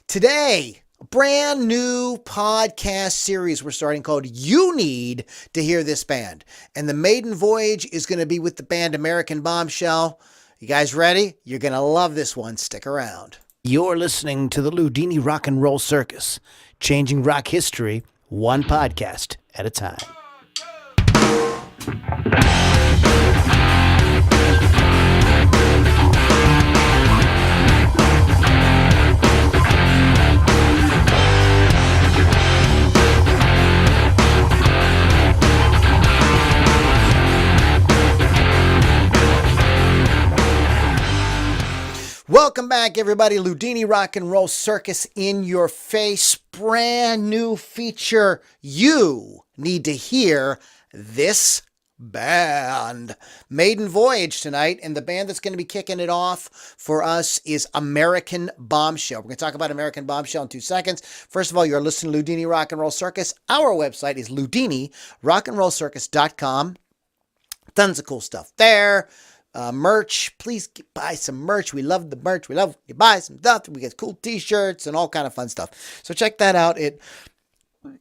Today, a brand new podcast series we're starting called You Need to Hear This Band. And the maiden voyage is going to be with the band American Bombshell. You guys ready? You're going to love this one. Stick around. You're listening to the Loudini Rock and Roll Circus, changing rock history one podcast at a time. Welcome back, everybody. Loudini Rock and Roll Circus in your face. Brand new feature. You need to hear this band. Maiden voyage tonight, and the band that's going to be kicking it off for us is American Bombshell. We're going to talk about American Bombshell in 2 seconds. First of all, you're listening to Loudini Rock and Roll Circus. Our website is loudinirockandrollcircus.com. Tons of cool stuff there. Merch, please buy some merch. We love the merch. We love you buy some stuff. We get cool t-shirts and all kind of fun stuff. So check that out at,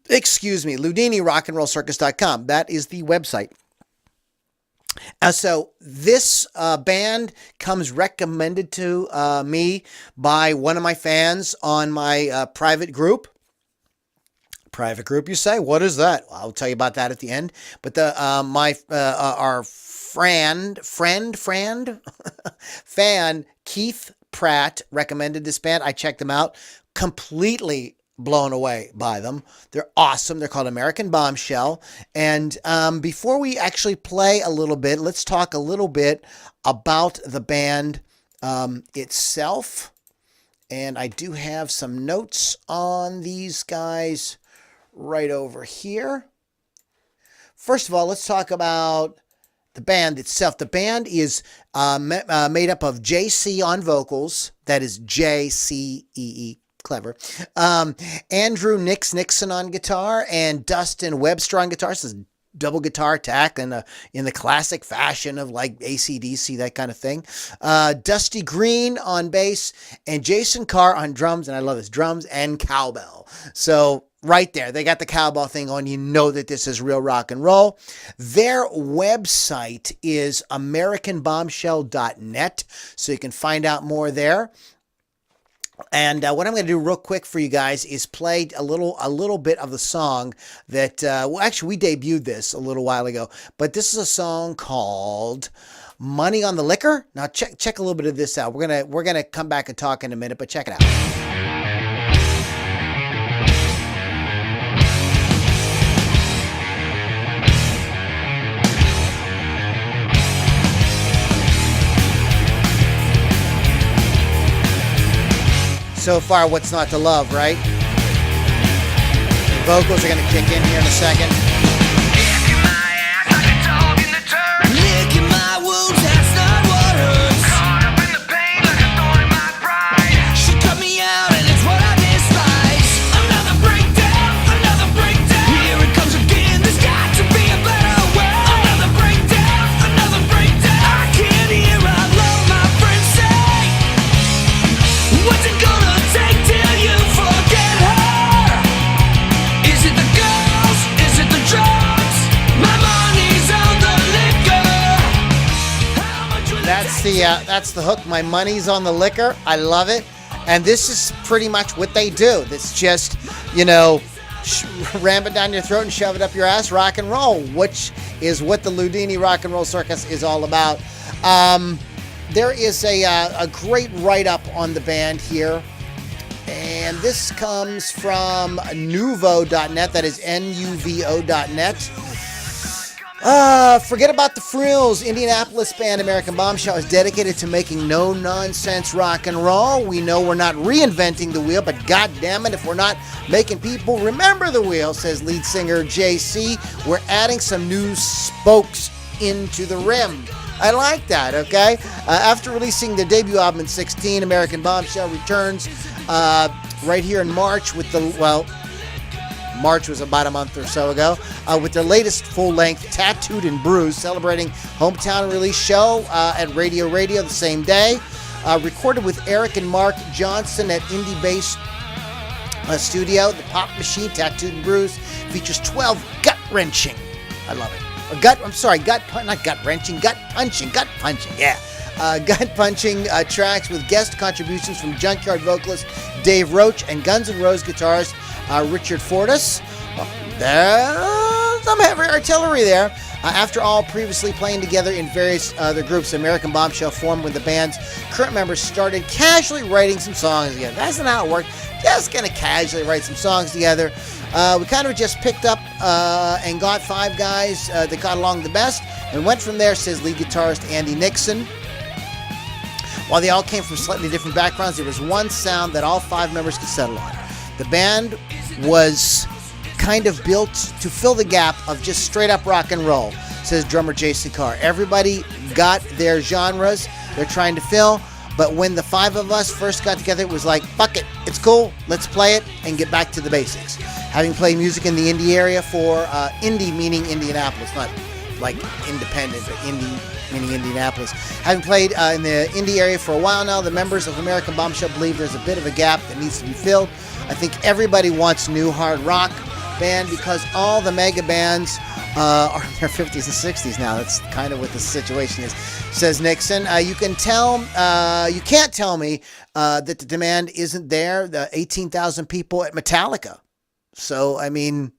loudinirockandrollcircus.com. That is the website. So this band comes recommended to me by one of my fans on my private group. Private group, you say? What is that? I'll tell you about that at the end. But our fan Keith Pratt recommended this band. I checked them out. Completely blown away by them. They're awesome. They're called American Bombshell. And before we actually play a little bit, let's talk a little bit about the band itself. And I do have some notes on these guys right over here. First of all, let's talk about the band itself. The band is made up of JC on vocals. That is J-C-E-E. Clever. Andrew Nixon on guitar and Dustin Webster on guitar. This is double guitar attack in the classic fashion of like AC/DC, that kind of thing. Dusty Green on bass and Jason Carr on drums. And I love this, drums and cowbell. So right there, they got the cowbell thing on. You know that this is real rock and roll. Their website is americanbombshell.net, so you can find out more there. And what I'm going to do real quick for you guys is play a little bit of the song that, actually we debuted this a little while ago, but this is a song called Money on the Liquor. Now check a little bit of this out. We're going to come back and talk in a minute, but check it out. So far, what's not to love, right? The vocals are going to kick in here in a second. Licking my ass like a dog in the dirt. Licking my wounds, that's not what hurts. Caught up in the pain like a thorn in my pride. She cut me out and it's what I despise. Another breakdown, another breakdown. Here it comes again, there's got to be a better way. Another breakdown, another breakdown. I can't hear I love my friends say. What's it gonna take till you forget her? Is it the girls? Is it the drugs? My money's on the liquor. That's the hook. My money's on the liquor. I love it. And this is pretty much what they do. It's just, ram it down your throat and shove it up your ass, rock and roll, which is what the Loudini Rock and Roll Circus is all about. There is a great write-up on the band here. And this comes from Nuvo.net. That is Nuvo.net. Forget about the frills. Indianapolis band American Bombshell is dedicated to making no-nonsense rock and roll. We know we're not reinventing the wheel, but God damn it, if we're not making people remember the wheel, says lead singer JC. We're adding some new spokes into the rim. I like that, okay? After releasing their debut album in 2016, American Bombshell returns right here in March with March was about a month or so ago, with their latest full-length Tattooed and Bruised, celebrating hometown release show at Radio the same day. Recorded with Eric and Mark Johnson at indie bass studio. The Pop Machine, Tattooed and Bruised, features 12 gut-wrenching. I love it. Or gut-punching, yeah. Gut-punching tracks with guest contributions from Junkyard vocalist Dave Roach and Guns N' Roses guitarist Richard Fortus. There's some heavy artillery there. After all previously playing together in various other groups, American Bombshell formed when the band's current members started casually writing some songs together. That's not how it worked. Just gonna casually write some songs together. We kind of just picked up and got 5 guys that got along the best and went from there, says lead guitarist Andy Nixon. While they all came from slightly different backgrounds, there was one sound that all 5 members could settle on. The band was kind of built to fill the gap of just straight up rock and roll, says drummer Jason Carr. Everybody got their genres they're trying to fill, but when the 5 of us first got together, it was like, fuck it, it's cool, let's play it and get back to the basics. Having played music in the indie area for, indie meaning Indianapolis, not like independent, but indie meaning Indianapolis. Having played in the indie area for a while now, the members of American Bombshell believe there's a bit of a gap that needs to be filled. I think everybody wants new hard rock band because all the mega bands are in their 50s and 60s now. That's kind of what the situation is, says Nixon. You can't tell me that the demand isn't there. The 18,000 people at Metallica. So, I mean,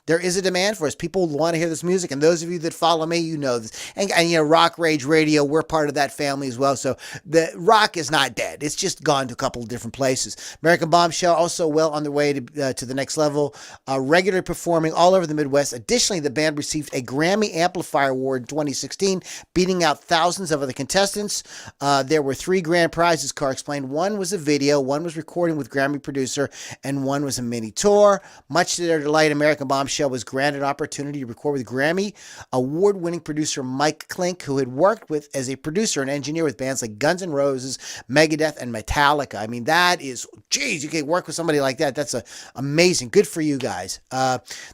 there is a demand for us. People want to hear this music, and those of you that follow me, you know this. And you know, Rock Rage Radio, we're part of that family as well. So the rock is not dead. It's just gone to a couple of different places. American Bombshell also well on their way to the next level, regularly performing all over the Midwest. Additionally, the band received a Grammy Amplifier Award in 2016, beating out thousands of other contestants. There were 3 grand prizes, Carr explained. One was a video, one was recording with Grammy producer, and one was a mini tour. Much to their delight, American Bombshell was granted opportunity to record with Grammy award-winning producer Mike Klink, who had worked with as a producer and engineer with bands like Guns N' Roses, Megadeth, and Metallica. I mean, that is, geez, you can work with somebody like that. That's amazing. Good for you guys.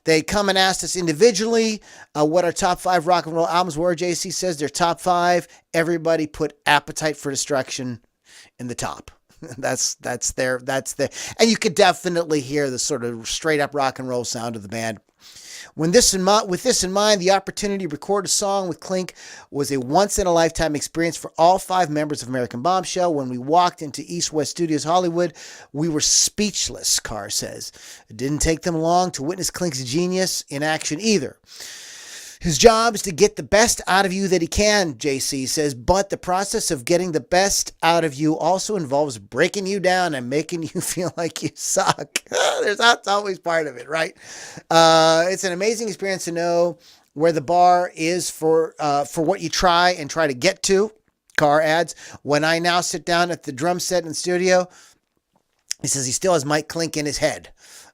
They come and asked us individually what our top 5 rock and roll albums were. JC says their top 5. Everybody put Appetite for Destruction in the top. That's there. And you could definitely hear the sort of straight up rock and roll sound of the band. With this in mind, the opportunity to record a song with Klink was a once-in-a-lifetime experience for all 5 members of American Bombshell. When we walked into East West Studios Hollywood, we were speechless, Carr says. It didn't take them long to witness Klink's genius in action either. His job is to get the best out of you that he can, JC says, but the process of getting the best out of you also involves breaking you down and making you feel like you suck. That's always part of it, right? It's an amazing experience to know where the bar is for what you try to get to, Carr adds. When I now sit down at the drum set in the studio, he says he still has Mike Klink in his head.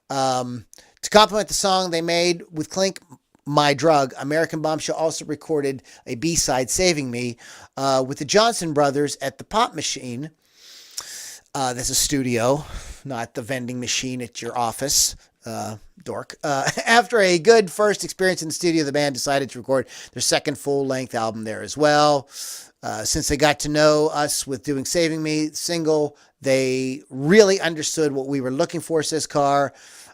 To complement the song they made with Klink, My Drug, American Bombshell also recorded a B-side, Saving Me, with the Johnson Brothers at the Pop Machine. That's a studio, not the vending machine at your office, dork. After a good first experience in the studio, the band decided to record their second full-length album there as well. Since they got to know us with doing Saving Me single, they really understood what we were looking for, says Carr.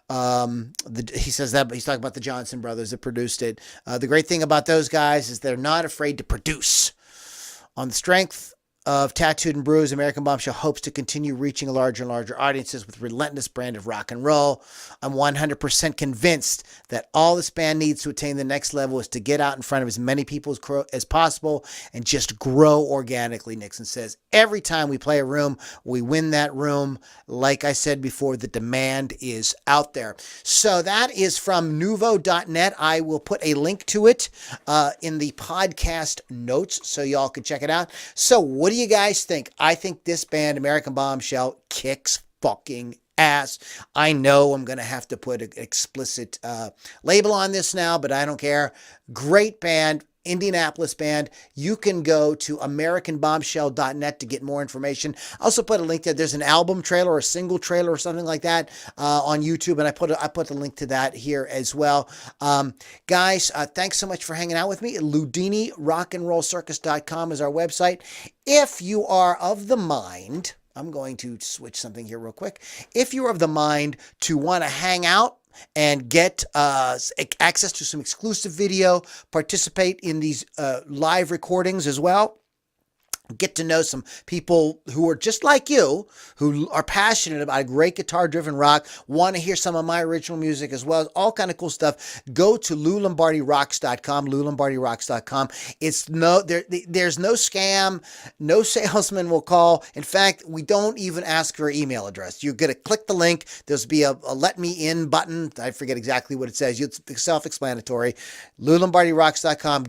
He says that, but he's talking about the Johnson Brothers that produced it. The great thing about those guys is they're not afraid to produce. On the strength of Tattooed and Bruised, American Bombshell hopes to continue reaching larger and larger audiences with relentless brand of rock and roll. I'm 100% convinced that all this band needs to attain the next level is to get out in front of as many people as possible and just grow organically, Nixon says. Every time we play a room, we win that room. Like I said before, the demand is out there. So that is from Nuvo.net. I will put a link to it in the podcast notes so y'all can check it out. So what do you guys think? I think this band, American Bombshell, kicks fucking ass. I know I'm going to have to put an explicit label on this now, but I don't care. Great band. Indianapolis band. You can go to AmericanBombshell.net to get more information. I also put a link there. There's an album trailer or a single trailer or something like that on YouTube, and I put the link to that here as well. Guys, thanks so much for hanging out with me. Loudini, rockandrollcircus.com is our website. If you are of the mind, I'm going to switch something here real quick. If you're of the mind to want to hang out and get access to some exclusive video, participate in these live recordings as well, get to know some people who are just like you, who are passionate about great guitar-driven rock, want to hear some of my original music as well as all kind of cool stuff, go to LouLombardiRocks.com, LouLombardiRocks.com. There's no scam, no salesman will call. In fact, we don't even ask for email address. You're going to click the link. There's be a let me in button. I forget exactly what it says. It's self-explanatory. LouLombardiRocks.com.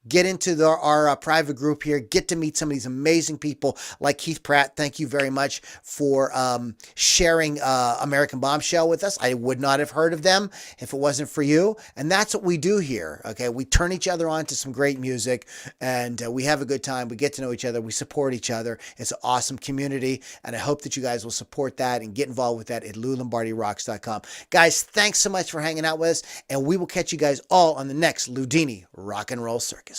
Get into our private group here. Get to meet some of these amazing people like Keith Pratt. Thank you very much for sharing American Bombshell with us. I would not have heard of them if it wasn't for you. And that's what we do here. Okay, we turn each other on to some great music, and we have a good time. We get to know each other. We support each other. It's an awesome community, and I hope that you guys will support that and get involved with that at LouLombardiRocks.com. Guys, thanks so much for hanging out with us, and we will catch you guys all on the next Loudini Rock and Roll Circus.